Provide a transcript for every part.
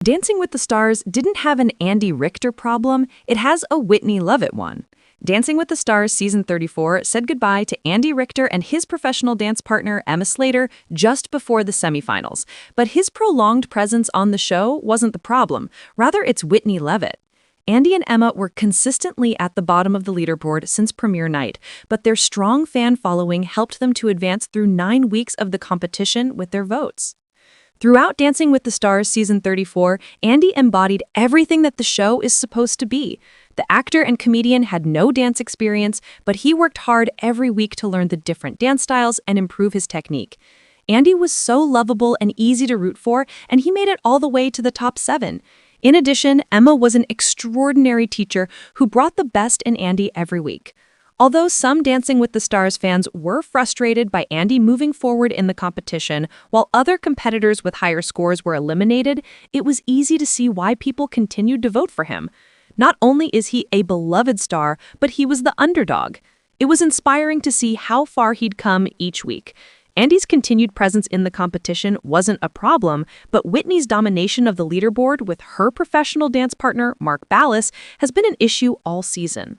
Dancing with the Stars didn't have an Andy Richter problem, it has a Whitney Leavitt one. Dancing with the Stars Season 34 said goodbye to Andy Richter and his professional dance partner Emma Slater just before the semifinals. But his prolonged presence on the show wasn't the problem, rather it's Whitney Leavitt. Andy and Emma were consistently at the bottom of the leaderboard since premiere night, but their strong fan following helped them to advance through 9 weeks of the competition with their votes. Throughout Dancing with the Stars Season 34, Andy embodied everything that the show is supposed to be. The actor and comedian had no dance experience, but he worked hard every week to learn the different dance styles and improve his technique. Andy was so lovable and easy to root for, and he made it all the way to the top 7. In addition, Emma was an extraordinary teacher who brought the best in Andy every week. Although some Dancing with the Stars fans were frustrated by Andy moving forward in the competition, while other competitors with higher scores were eliminated, it was easy to see why people continued to vote for him. Not only is he a beloved star, but he was the underdog. It was inspiring to see how far he'd come each week. Andy's continued presence in the competition wasn't a problem, but Whitney's domination of the leaderboard with her professional dance partner, Mark Ballas, has been an issue all season.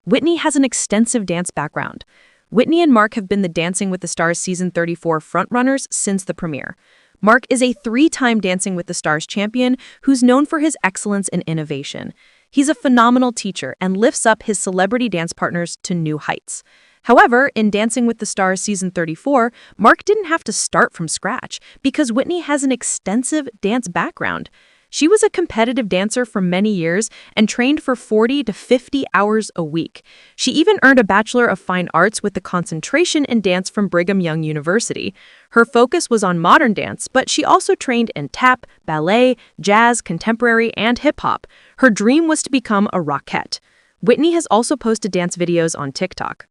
Whitney has an extensive dance background. Whitney and Mark have been the Dancing with the Stars Season 34 frontrunners since the premiere. Mark is a 3-time Dancing with the Stars champion who's known for his excellence and innovation. He's a phenomenal teacher and lifts up his celebrity dance partners to new heights. However, in Dancing with the Stars Season 34, Mark didn't have to start from scratch because Whitney has an extensive dance background. She was a competitive dancer for many years and trained for 40 to 50 hours a week. She even earned a Bachelor of Fine Arts with a concentration in dance from Brigham Young University. Her focus was on modern dance, but she also trained in tap, ballet, jazz, contemporary, and hip-hop. Her dream was to become a rockette. Whitney has also posted dance videos on TikTok.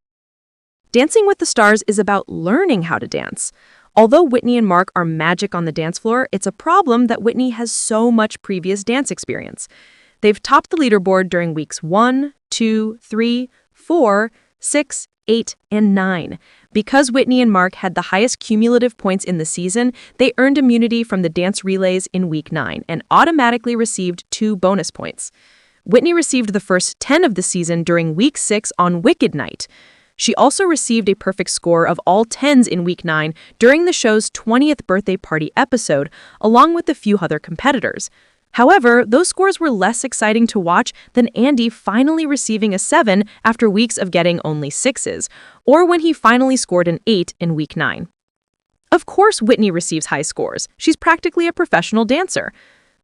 Dancing with the Stars is about learning how to dance. Although Whitney and Mark are magic on the dance floor, it's a problem that Whitney has so much previous dance experience. They've topped the leaderboard during weeks 1, 2, 3, 4, 6, 8, and 9. Because Whitney and Mark had the highest cumulative points in the season, they earned immunity from the dance relays in week 9 and automatically received 2 bonus points. Whitney received the first 10 of the season during week 6 on Wicked Night. She also received a perfect score of all 10s in week 9 during the show's 20th birthday party episode, along with a few other competitors. However, those scores were less exciting to watch than Andy finally receiving a 7 after weeks of getting only 6s, or when he finally scored an 8 in week 9. Of course, Whitney receives high scores. She's practically a professional dancer.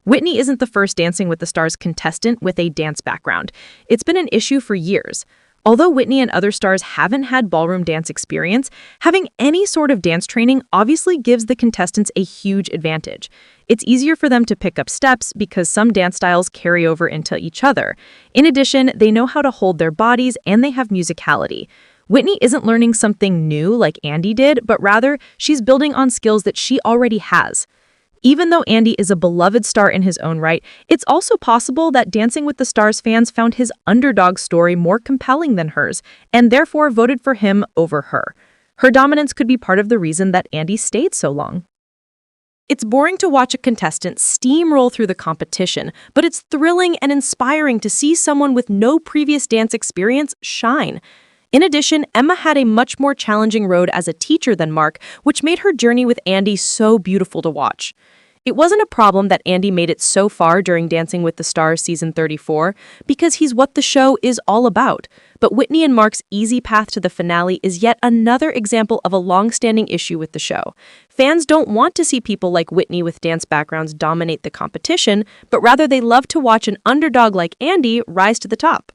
Whitney isn't the first Dancing with the Stars contestant with a dance background. It's been an issue for years. Although Whitney and other stars haven't had ballroom dance experience, having any sort of dance training obviously gives the contestants a huge advantage. It's easier for them to pick up steps because some dance styles carry over into each other. In addition, they know how to hold their bodies and they have musicality. Whitney isn't learning something new like Andy did, but rather she's building on skills that she already has. Even though Andy is a beloved star in his own right, it's also possible that Dancing with the Stars fans found his underdog story more compelling than hers, and therefore voted for him over her. Her dominance could be part of the reason that Andy stayed so long. It's boring to watch a contestant steamroll through the competition, but it's thrilling and inspiring to see someone with no previous dance experience shine. In addition, Emma had a much more challenging road as a teacher than Mark, which made her journey with Andy so beautiful to watch. It wasn't a problem that Andy made it so far during Dancing with the Stars Season 34, because he's what the show is all about. But Whitney and Mark's easy path to the finale is yet another example of a long-standing issue with the show. Fans don't want to see people like Whitney with dance backgrounds dominate the competition, but rather they love to watch an underdog like Andy rise to the top.